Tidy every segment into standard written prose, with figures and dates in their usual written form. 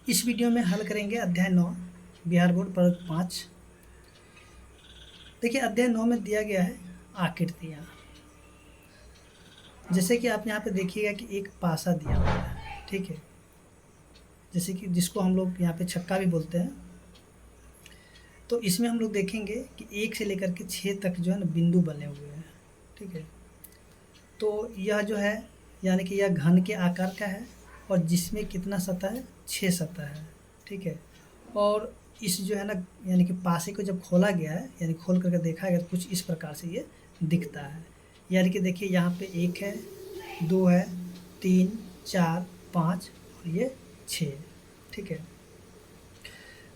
इस वीडियो में हल करेंगे अध्याय 9 बिहार बोर्ड प्रवर्ग 5। देखिए अध्याय 9 में दिया गया है आकृतियाँ। जैसे कि आप यहाँ पे देखिएगा कि एक पासा दिया हुआ है, ठीक है, जैसे कि जिसको हम लोग यहाँ पे छक्का भी बोलते हैं। तो इसमें हम लोग देखेंगे कि 1 से लेकर के 6 तक जो है ना बिंदु बने हुए हैं, ठीक है। तो यह जो है यानी कि यह घन के आकार का है और जिसमें कितना सतह है, 6 सतह है, ठीक है। और इस जो है ना यानी कि पासे को जब खोला गया है यानी खोल करके देखा गया तो कुछ इस प्रकार से ये दिखता है। यानी कि देखिए यहाँ पे 1 है, 2 है, 3, 4, 5 और ये 6, ठीक है।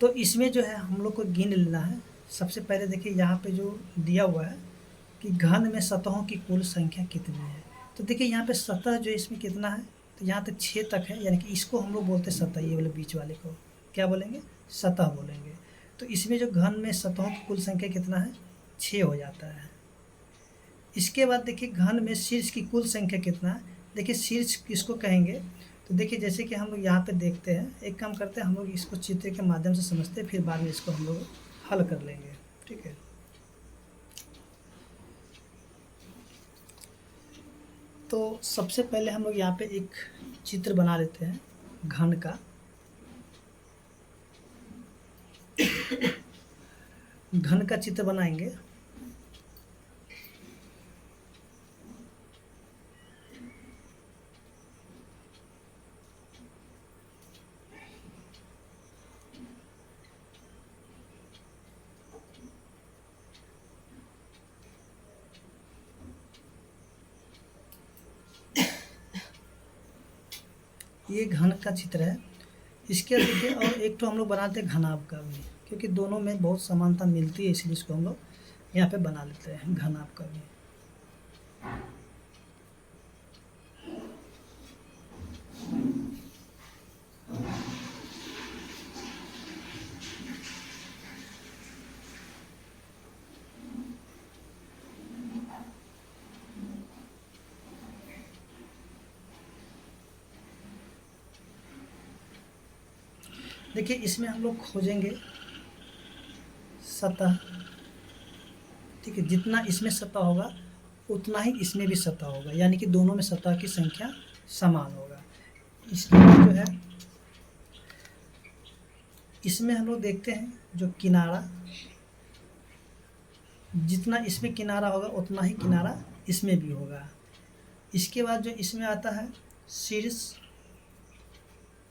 तो इसमें जो है हम लोग को गिन लेना है। सबसे पहले देखिए यहाँ पे जो दिया हुआ है कि घन में सतहों की कुल संख्या कितनी है। तो देखिए यहाँ पे सतह जो इसमें कितना है, तो यहाँ तक 6 तक है, यानी कि इसको हम लोग बोलते हैं सतह। ये वाले बीच वाले को क्या बोलेंगे, सतह बोलेंगे। तो इसमें जो घन में सतहों की कुल संख्या कितना है, 6 हो जाता है। इसके बाद देखिए घन में शीर्ष की कुल संख्या कितना है। देखिए शीर्ष किसको कहेंगे, तो देखिए जैसे कि हम लोग यहाँ पे देखते हैं, एक काम करते हैं हम लोग इसको चित्र के माध्यम से समझते हैं, फिर बाद में इसको हम लोग हल कर लेंगे, ठीक है। तो सबसे पहले हम लोग यहाँ पे एक चित्र बना लेते हैं घन का। घन का चित्र बनाएंगे। ये घन का चित्र है। इसके देखिए और एक तो हम लोग बनाते हैं घनाभ का भी, क्योंकि दोनों में बहुत समानता मिलती है, इसलिए इसको हम लोग यहाँ पे बना लेते हैं घनाभ का भी। देखिए इसमें हम लोग खोजेंगे सतह, ठीक है। जितना इसमें सतह होगा उतना ही इसमें भी सतह होगा, यानी कि दोनों में सतह की संख्या समान होगा। इसके बाद जो है इसमें हम लोग देखते हैं जो किनारा, जितना इसमें किनारा होगा उतना ही किनारा इसमें भी होगा। इसके बाद जो इसमें आता है शीर्ष,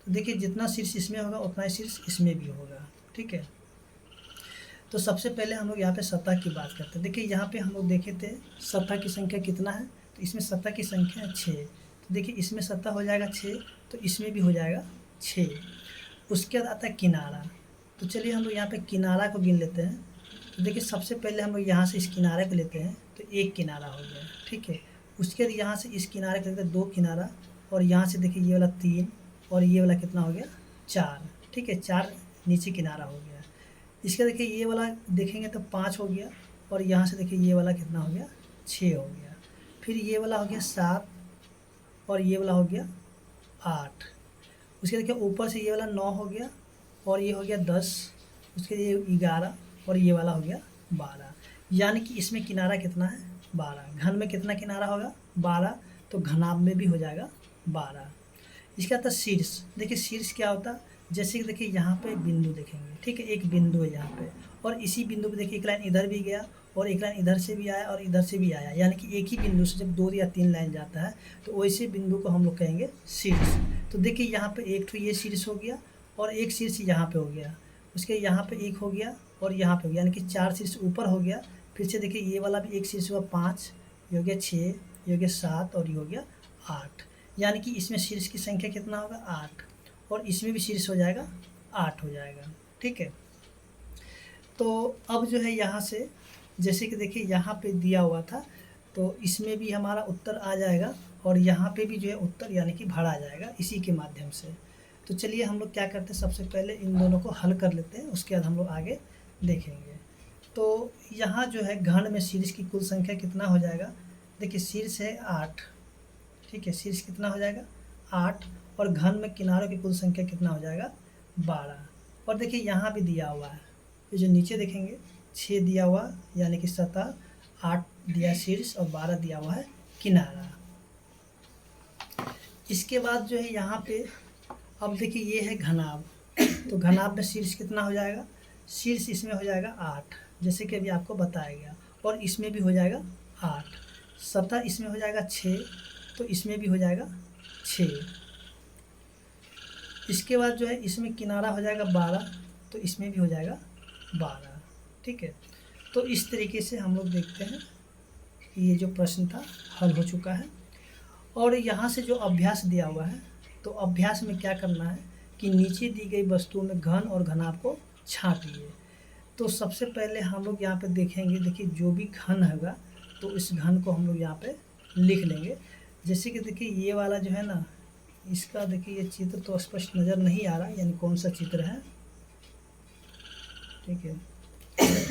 तो देखिए जितना शीर्ष इसमें होगा उतना ही शीर्ष इसमें भी होगा, ठीक है। तो सबसे पहले हम लोग यहाँ पे सतह की बात करते हैं। देखिए यहाँ पे हम लोग देखे थे सतह की संख्या कितना है, तो इसमें सतह की संख्या है 6। तो देखिए इसमें सतह हो जाएगा 6, तो इसमें भी हो जाएगा 6। उसके बाद आता है किनारा। तो चलिए हम लोग यहाँ पे किनारा को गिन लेते हैं। तो देखिए सबसे पहले हम लोग यहाँ से इस किनारे को लेते हैं, तो एक किनारा हो गया, ठीक है। उसके बाद यहाँ से इस किनारे को लेते हैं 2 किनारा, और यहाँ से देखिए ये वाला 3 और ये वाला कितना हो गया 4, ठीक है। 4 नीचे किनारा हो गया। इसका देखिए ये वाला देखेंगे तो 5 हो गया, और यहाँ से देखिए ये वाला कितना हो गया 6 हो गया। फिर ये वाला हो गया 7 और ये वाला हो गया 8। उसके देखिए ऊपर से ये वाला 9 हो गया और ये हो गया 10। उसके ये 11 और ये वाला हो गया 12। यानी कि इसमें किनारा कितना है 12। घन में कितना किनारा होगा 12, तो घनाभ में भी हो जाएगा 12। इसका आता शीर्ष। देखिए शीर्ष क्या होता है, जैसे कि देखिए यहाँ पे बिंदु देखेंगे, ठीक है। एक बिंदु है यहाँ पे, और इसी बिंदु पे देखिए एक लाइन इधर भी गया और एक लाइन इधर से भी आया और इधर से भी आया, यानी कि एक ही बिंदु से जब 2 या 3 लाइन जाता है तो वैसे बिंदु को हम लोग कहेंगे शीर्ष। तो देखिए यहाँ पे एक तो ये शीर्ष हो गया और एक शीर्ष यहाँ पे हो गया। उसके यहाँ पे एक हो गया और यहाँ पे हो गया, यानी कि 4 शीर्ष ऊपर हो गया। फिर से देखिए ये वाला भी एक शीर्ष हुआ 5, ये हो गया 6, ये हो गया 7 और ये हो गया 8। यानी कि इसमें शीर्ष की संख्या कितना होगा 8, और इसमें भी शीर्ष हो जाएगा 8 हो जाएगा, ठीक है। तो अब जो है यहाँ से जैसे कि देखिए यहाँ पे दिया हुआ था, तो इसमें भी हमारा उत्तर आ जाएगा और यहाँ पे भी जो है उत्तर यानी कि भरा जाएगा इसी के माध्यम से। तो चलिए हम लोग क्या करते हैं, सबसे पहले इन दोनों को हल कर लेते हैं, उसके बाद हम लोग आगे देखेंगे। तो यहाँ जो है घन में शीर्ष की कुल संख्या कितना हो जाएगा, देखिए शीर्ष है 8, ठीक है। शीर्ष कितना हो जाएगा 8, और घन में किनारों की कुल संख्या कितना हो जाएगा 12। और देखिए यहाँ भी दिया हुआ है, ये जो नीचे देखेंगे 6 दिया हुआ यानी कि सतह, 8 दिया शीर्ष और 12 दिया हुआ है किनारा। इसके बाद जो है यहाँ पे अब देखिए ये है घनाभ, तो घनाभ में शीर्ष कितना हो जाएगा, शीर्ष इसमें हो जाएगा 8 जैसे कि अभी आपको बताया गया, और इसमें भी हो जाएगा 8। सतह इसमें हो जाएगा 6, तो इसमें भी हो जाएगा 6। इसके बाद जो है इसमें किनारा हो जाएगा 12, तो इसमें भी हो जाएगा 12। ठीक है, तो इस तरीके से हम लोग देखते हैं कि ये जो प्रश्न था हल हो चुका है। और यहाँ से जो अभ्यास दिया हुआ है, तो अभ्यास में क्या करना है कि नीचे दी गई वस्तुओं में घन और घनाभ को छांटिए। तो सबसे पहले हम लोग यहाँ पे देखेंगे, देखिए जो भी घन होगा तो इस घन को हम लोग यहाँ पे लिख लेंगे। जैसे कि देखिए ये वाला जो है ना, इसका देखिए ये चित्र तो स्पष्ट नज़र नहीं आ रहा, यानी कौन सा चित्र है, ठीक है,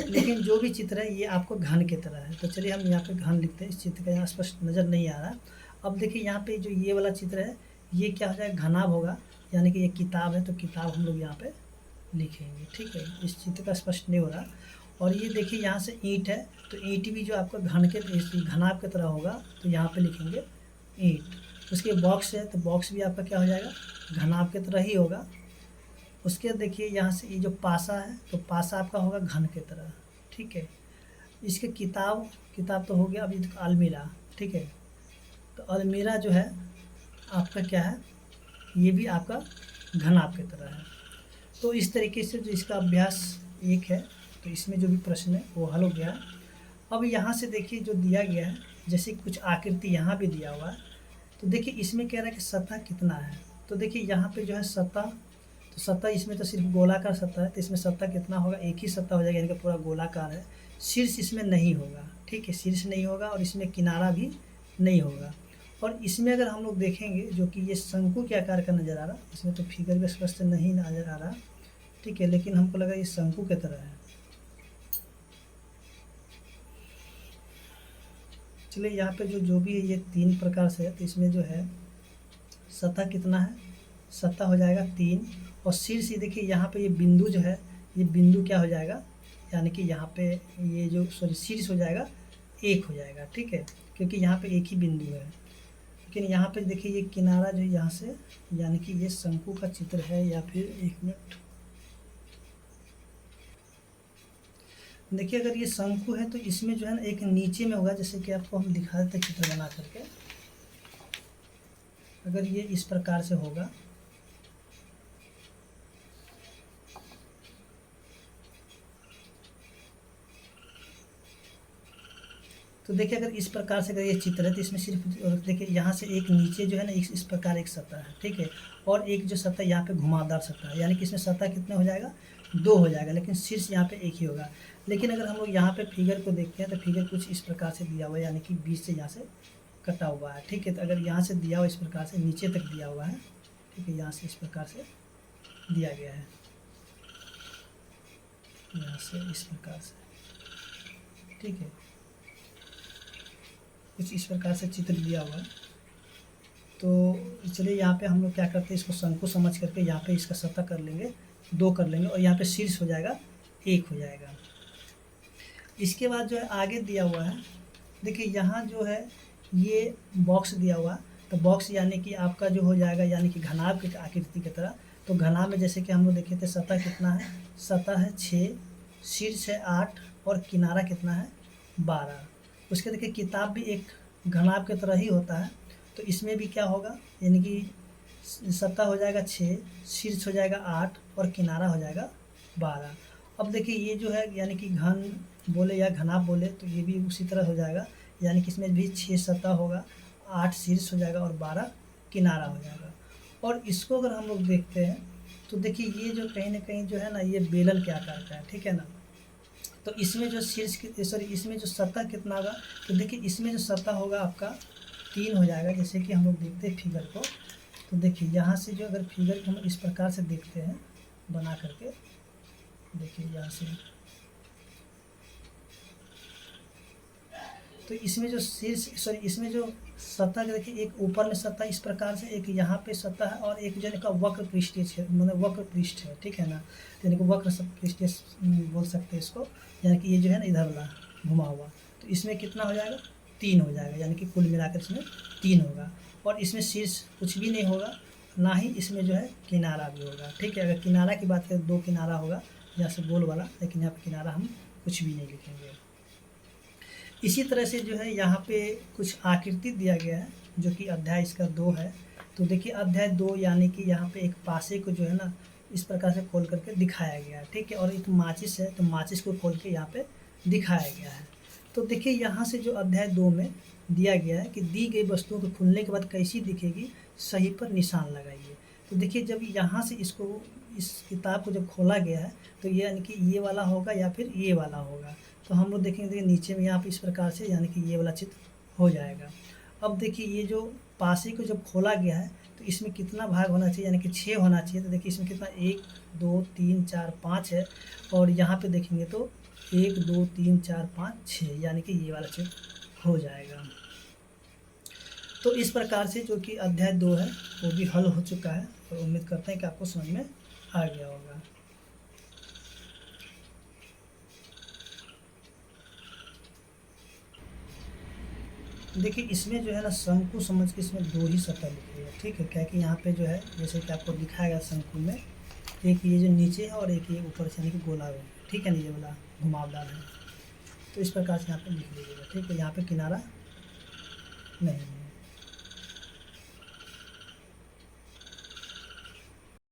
लेकिन जो भी चित्र है ये आपको घन की तरह है। तो चलिए हम यहाँ पे घन लिखते हैं, इस चित्र का यहाँ स्पष्ट नज़र नहीं आ रहा। अब देखिए यहाँ पे जो ये वाला चित्र है ये क्या हो जाएगा, घनाभ होगा, यानी कि ये किताब है, तो किताब हम लोग यहाँ पे लिखेंगे। ठीक है, इस चित्र का स्पष्ट नहीं हो रहा। और ये देखिए यहाँ से ईंट है, तो ईंट भी जो आपका घन के घनाभ की तरह होगा, तो यहाँ पे लिखेंगे ईंट। उसके बॉक्स है, तो बॉक्स भी आपका क्या हो जाएगा, घनाभ की तरह ही होगा। उसके देखिए यहाँ से ये जो पासा है, तो पासा आपका होगा घन की तरह। ठीक है, इसके किताब, किताब तो हो गया। अभी अलमीरा, ठीक है, तो अलमीरा जो है आपका क्या है, ये भी आपका घनाभ की तरह है। तो इस तरीके से जो इसका अभ्यास 1 है, तो इसमें जो भी प्रश्न है वो हल हो गया है। अब यहाँ से देखिए जो दिया गया है, जैसे कुछ आकृति यहाँ भी दिया हुआ है, तो देखिए इसमें कह रहा है कि सतह कितना है। तो देखिए यहाँ पे जो है सतह, तो सतह इसमें तो सिर्फ गोलाकार सतह है, तो इसमें सतह कितना होगा, एक ही सतह हो जाएगा, यानी कि पूरा गोलाकार है। शीर्ष इसमें नहीं होगा, ठीक है, शीर्ष नहीं होगा, और इसमें किनारा भी नहीं होगा। और इसमें अगर हम लोग देखेंगे जो कि ये शंकु के आकार का नज़र आ रहा, इसमें तो फिगर भी स्पष्ट नहीं नज़र आ रहा, ठीक है, लेकिन हमको लगा ये शंकु की तरह है। चलिए यहाँ पे जो भी है ये 3 प्रकार से है, तो इसमें जो है सतह कितना है, सतह हो जाएगा 3, और शीर्ष ये देखिए यहाँ पे ये बिंदु जो है, ये बिंदु क्या हो जाएगा, यानी कि यहाँ पे ये जो शीर्ष हो जाएगा 1 हो जाएगा। ठीक है, क्योंकि यहाँ पे एक ही बिंदु है। लेकिन यहाँ पे देखिए ये किनारा जो यहाँ से, यानी कि ये शंकु का चित्र है, या फिर 1 मिनट, देखिए अगर ये शंकु है तो इसमें जो है ना एक नीचे में होगा, जैसे कि आपको हम दिखा देते हैं चित्र बना करके। अगर ये इस प्रकार से होगा, तो देखिए अगर इस प्रकार से अगर ये चित्र है, तो इसमें सिर्फ देखिए यहाँ से एक नीचे जो है ना इस प्रकार एक सतह है, ठीक है, और एक जो सतह यहाँ पे घुमावदार सतह है, यानी कि इसमें सतह कितना हो जाएगा, 2 हो जाएगा, लेकिन शीर्ष यहाँ पे 1 ही होगा। लेकिन अगर हम लोग यहाँ पे फिगर को देखते हैं, तो फिगर कुछ इस प्रकार से दिया हुआ है, यानी कि बीच से यहाँ से कटा हुआ है। ठीक है, तो अगर यहाँ से दिया हुआ इस प्रकार से नीचे तक दिया हुआ है, ठीक है, यहाँ से इस प्रकार से दिया गया है, यहाँ से इस प्रकार से, ठीक है, कुछ इस प्रकार से चित्र दिया हुआ है। तो चलिए यहाँ पे हम लोग क्या करते हैं, इसको शंकु समझ करके यहाँ पे इसका सतह कर लेंगे, 2 कर लेंगे, और यहाँ पे शीर्ष हो जाएगा 1 हो जाएगा। इसके बाद जो है आगे दिया हुआ है, देखिए यहाँ जो है ये बॉक्स दिया हुआ, तो बॉक्स यानी कि आपका जो हो जाएगा, यानी कि घनाभ की आकृति की तरह। तो घनाभ में जैसे कि हम लोग देखे थे, सतह कितना है, सतह है 6, शीर्ष है 8, और किनारा कितना है 12। उसके देखिए किताब भी एक घनाभ की तरह ही होता है, तो इसमें भी क्या होगा, यानी कि सतह हो जाएगा 6, शीर्ष हो जाएगा 8, और किनारा हो जाएगा 12। अब देखिए ये जो है, यानी कि घन बोले या घनाभ बोले, तो ये भी उसी तरह हो जाएगा, यानी कि इसमें भी 6 सतह होगा, 8 शीर्ष हो जाएगा, और 12 किनारा हो जाएगा। और इसको अगर हम लोग देखते हैं, तो देखिए ये जो कहीं ना कहीं जो है ना, ये बेलन के आकार का है, ठीक है ना। तो इसमें जो शीर्ष सॉरी इसमें जो सतह कितना होगा, तो देखिए इसमें जो सतह होगा आपका 3 हो जाएगा। जैसे कि हम लोग देखते हैं फिगर को, तो देखिए यहाँ से जो अगर फिगर को हम इस प्रकार से देखते हैं बना करके, देखिए यहाँ से, तो इसमें जो शीर्ष इसमें जो सतह के देखिए एक ऊपर में सतह इस प्रकार से, एक यहाँ पे सतह है और एक जो है वक्र पृष्ठीय मतलब वक्र पृष्ठ है, ठीक है ना। यानी कि वक्र पृष्ठीय बोल सकते हैं इसको। यानी कि ये जो है ना इधर वाला घुमा हुआ, तो इसमें कितना हो जाएगा 3 हो जाएगा, यानी कि कुल मिलाकर इसमें 3 होगा। और इसमें शीर्ष कुछ भी नहीं होगा, ना ही इसमें जो है किनारा भी होगा, ठीक है। अगर किनारा की बात करें 2 किनारा होगा यहाँ से गोल वाला, लेकिन यहाँ पे किनारा हम कुछ भी नहीं लिखेंगे। इसी तरह से जो है यहाँ पे कुछ आकृति दिया गया है जो कि अध्याय इसका 2 है। तो देखिए अध्याय 2 यानी कि यहाँ पे एक पासे को जो है ना इस प्रकार से खोल करके दिखाया गया है, ठीक है। और एक माचिस है, तो माचिस को खोल के यहाँ पे दिखाया गया है। तो देखिए यहाँ से जो अध्याय 2 में दिया गया है कि दी गई वस्तुओं को खुलने के बाद कैसी दिखेगी, सही पर निशान लगाइए। तो देखिए जब यहाँ से इसको इस किताब को जब खोला गया है तो ये यानी कि ये वाला होगा या फिर ये वाला होगा। तो हम लोग देखेंगे, देखिए नीचे में यहाँ पे इस प्रकार से यानी कि ये वाला चित्र हो जाएगा। अब देखिए ये जो पासे को जब खोला गया है तो इसमें कितना भाग होना चाहिए, यानी कि 6 होना चाहिए। तो देखिए इसमें कितना 1 2 3 4 5 है, और यहाँ पे देखेंगे तो 1 2 3 4 5 6, यानी कि ये वाला चित्र हो जाएगा। तो इस प्रकार से जो कि अध्याय 2 है वो भी हल हो चुका है, और उम्मीद करते हैं कि आपको समझ में आ गया होगा। देखिए इसमें जो है ना शंकु समझ के इसमें 2 ही सतह लिखी है, ठीक है। क्या कि यहाँ पे जो है जैसे कि आपको दिखाया गया शंकु में, एक ये जो नीचे है और एक ये ऊपर से यानी कि गोला है, ठीक है ना, ये वाला घुमावदार है। तो इस प्रकार से यहाँ पे लिख लीजिएगा, ठीक है। यहाँ पे किनारा नहीं है।